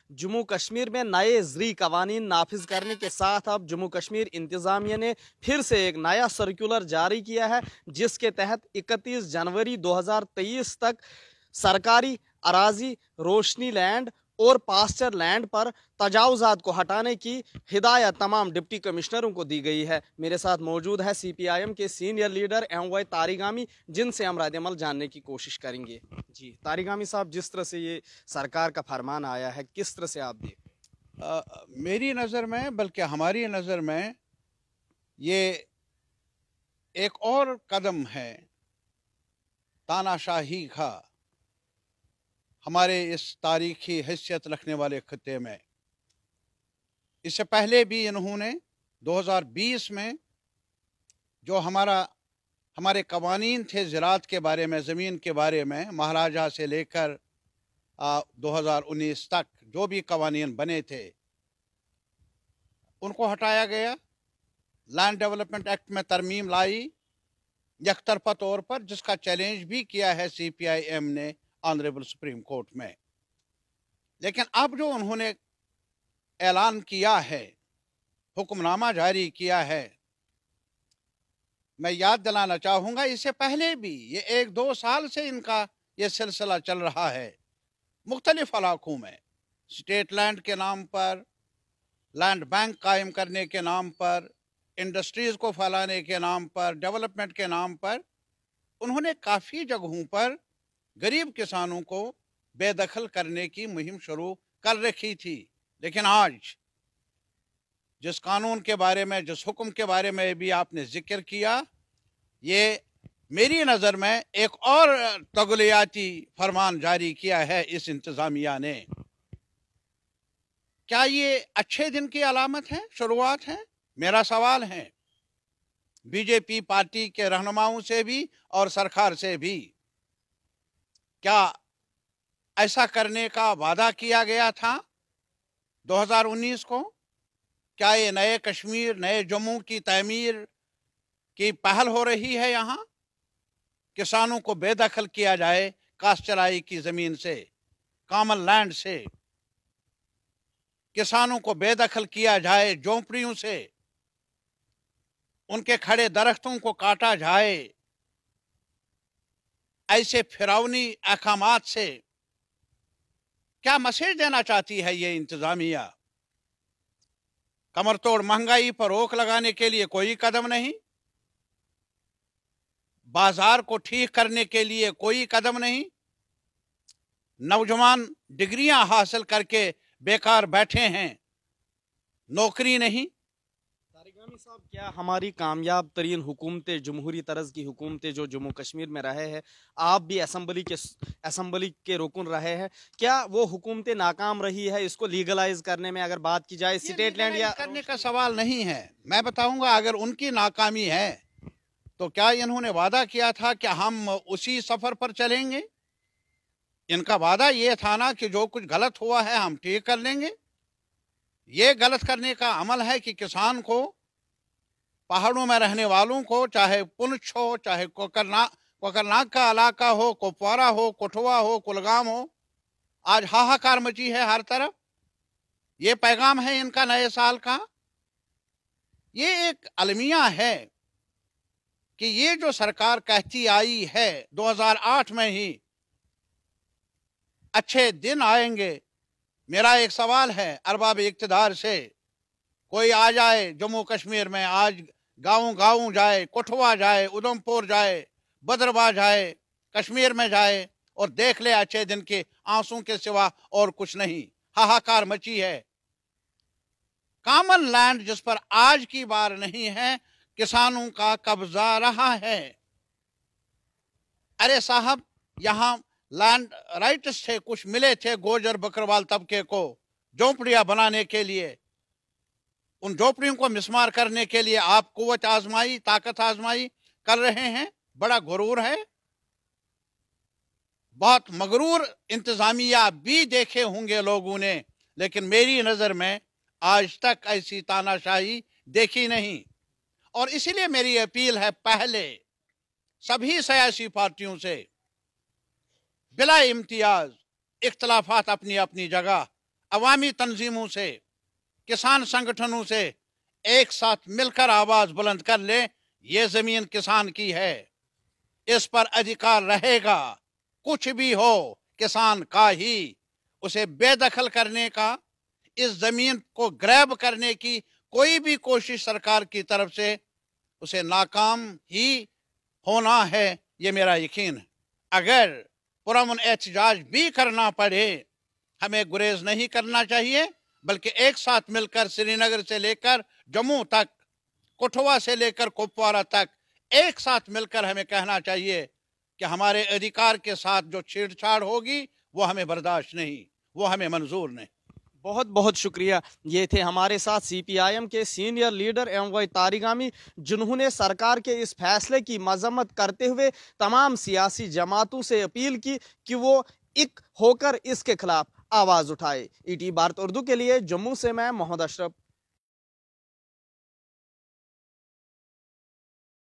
जम्मू कश्मीर में नए ज़री कवानीन नाफिज करने के साथ अब जम्मू कश्मीर इंतज़ामिया ने फिर से एक नया सर्कुलर जारी किया है, जिसके तहत 31 जनवरी 2023 तक सरकारी अराजी, रोशनी लैंड और पास्चर लैंड पर तजावुज़ात को हटाने की हिदायत तमाम डिप्टी कमिश्नरों को दी गई है। मेरे साथ मौजूद है CPIM के सीनियर लीडर MY तारिगामी, जिनसे हम रद्द-ए-अमल जानने की कोशिश करेंगे। जी तारिगामी साहब, जिस तरह से ये सरकार का फरमान आया है, किस तरह से आप देख? मेरी नज़र में, बल्कि हमारी नज़र में, ये एक और कदम है तानाशाही का हमारे इस तारीखी हैसियत रखने वाले खत्ते में। इससे पहले भी इन्होंने 2020 में जो हमारे कवानीन थे ज़राअत के बारे में, ज़मीन के बारे में, महाराजा से लेकर 2019 तक जो भी कवानीन बने थे उनको हटाया गया। लैंड डेवलपमेंट एक्ट में तरमीम लाई यकतरफा तौर पर, जिसका चैलेंज भी किया है CPIM ने ऑनरेबल सुप्रीम कोर्ट में। लेकिन अब जो उन्होंने ऐलान किया है, हुक्मनामा जारी किया है, मैं याद दिलाना चाहूँगा, इससे पहले भी ये 1-2 साल से इनका ये सिलसिला चल रहा है। मुख्तलिफ इलाकों में स्टेट लैंड के नाम पर, लैंड बैंक कायम करने के नाम पर, इंडस्ट्रीज़ को फैलाने के नाम पर, डेवलपमेंट के नाम पर, उन्होंने काफ़ी जगहों पर गरीब किसानों को बेदखल करने की मुहिम शुरू कर रखी थी। लेकिन आज जिस कानून के बारे में, जिस हुक्म के बारे में भी आपने जिक्र किया, ये मेरी नज़र में एक और तगलियाती फरमान जारी किया है इस इंतज़ामिया ने। क्या ये अच्छे दिन की अलामत है, शुरुआत है? मेरा सवाल है BJP पार्टी के रहनुमाओं से भी और सरकार से भी। क्या ऐसा करने का वादा किया गया था 2019 को? क्या ये नए कश्मीर, नए जम्मू की तामीर की पहल हो रही है? यहाँ किसानों को बेदखल किया जाए काश्तकारी की ज़मीन से, कॉमन लैंड से, किसानों को बेदखल किया जाए झोंपड़ियों से, उनके खड़े दरख्तों को काटा जाए। ऐसे फिरौनी अहकामात से क्या मैसेज देना चाहती है ये इंतज़ामिया? कमर तोड़ महंगाई पर रोक लगाने के लिए कोई कदम नहीं, बाजार को ठीक करने के लिए कोई कदम नहीं, नौजवान डिग्रियां हासिल करके बेकार बैठे हैं, नौकरी नहीं। तारिगामी साहब, क्या हमारी कामयाब तरीन हुकूमतें, जमहूरी तरज की हुकूमतें जो जम्मू कश्मीर में रहे हैं, आप भी असम्बली के रुकन रहे हैं, क्या वो हुकूमतें नाकाम रही है इसको लीगलाइज करने में? अगर बात की जाए स्टेट लैंड या करने का सवाल नहीं है, मैं बताऊंगा। अगर उनकी नाकामी है तो क्या इन्होंने वादा किया था कि हम उसी सफर पर चलेंगे? इनका वादा ये था ना कि जो कुछ गलत हुआ है हम ठीक कर लेंगे। ये गलत करने का अमल है कि किसान को, पहाड़ों में रहने वालों को, चाहे पुंछ हो, चाहे कोकरनाग का इलाका हो, कुपवारा हो, कठुआ हो, कुलगाम हो, आज हाहाकार मची है हर तरफ। ये पैगाम है इनका नए साल का। ये एक अलमिया है कि ये जो सरकार कहती आई है 2008 में ही अच्छे दिन आएंगे। मेरा एक सवाल है अरबाब इक्तदार से, कोई आ जाए जम्मू कश्मीर में, आज गाँव जाए, कठुआ जाए, उधमपुर जाए, भद्रवाह जाए, कश्मीर में जाए और देख ले अच्छे दिन के आंसू के सिवा और कुछ नहीं। हाहाकार मची है। कॉमन लैंड जिस पर आज की बार नहीं है, किसानों का कब्जा रहा है। अरे साहब, यहाँ लैंड राइट्स थे, कुछ मिले थे गोजर बकरवाल तबके को झोंपड़ियां बनाने के लिए। उन झोंपड़ियों को मिसमार करने के लिए आप कुव्वत आजमाई, ताकत आजमाई कर रहे हैं। बड़ा गुरूर है। बहुत मगरूर इंतजामिया भी देखे होंगे लोगों ने, लेकिन मेरी नजर में आज तक ऐसी तानाशाही देखी नहीं। और इसीलिए मेरी अपील है पहले सभी सियासी पार्टियों से, बिला इम्तियाज, इख्तलाफात अपनी अपनी जगह, अवामी तंजीमों से, किसान संगठनों से एक साथ मिलकर आवाज बुलंद कर ले, ये जमीन किसान की है, इस पर अधिकार रहेगा, कुछ भी हो किसान का ही। उसे बेदखल करने का, इस जमीन को ग्रैब करने की कोई भी कोशिश सरकार की तरफ से उसे नाकाम ही होना है, ये मेरा यकीन है। अगर पुरअमन एहतजाज भी करना पड़े, हमें गुरेज नहीं करना चाहिए, बल्कि एक साथ मिलकर श्रीनगर से लेकर जम्मू तक, कठुआ से लेकर कुपवारा तक एक साथ मिलकर हमें कहना चाहिए कि हमारे अधिकार के साथ जो छेड़छाड़ होगी वो हमें बर्दाश्त नहीं, वो हमें मंजूर नहीं। बहुत बहुत शुक्रिया। ये थे हमारे साथ सीपीआईएम के सीनियर लीडर एमवाई तारिगामी, जिन्होंने सरकार के इस फैसले की मजम्मत करते हुए तमाम सियासी जमातों से अपील की कि वो एक होकर इसके खिलाफ आवाज उठाए। ईटी भारत उर्दू के लिए जम्मू से मैं मोहम्मद अशरफ।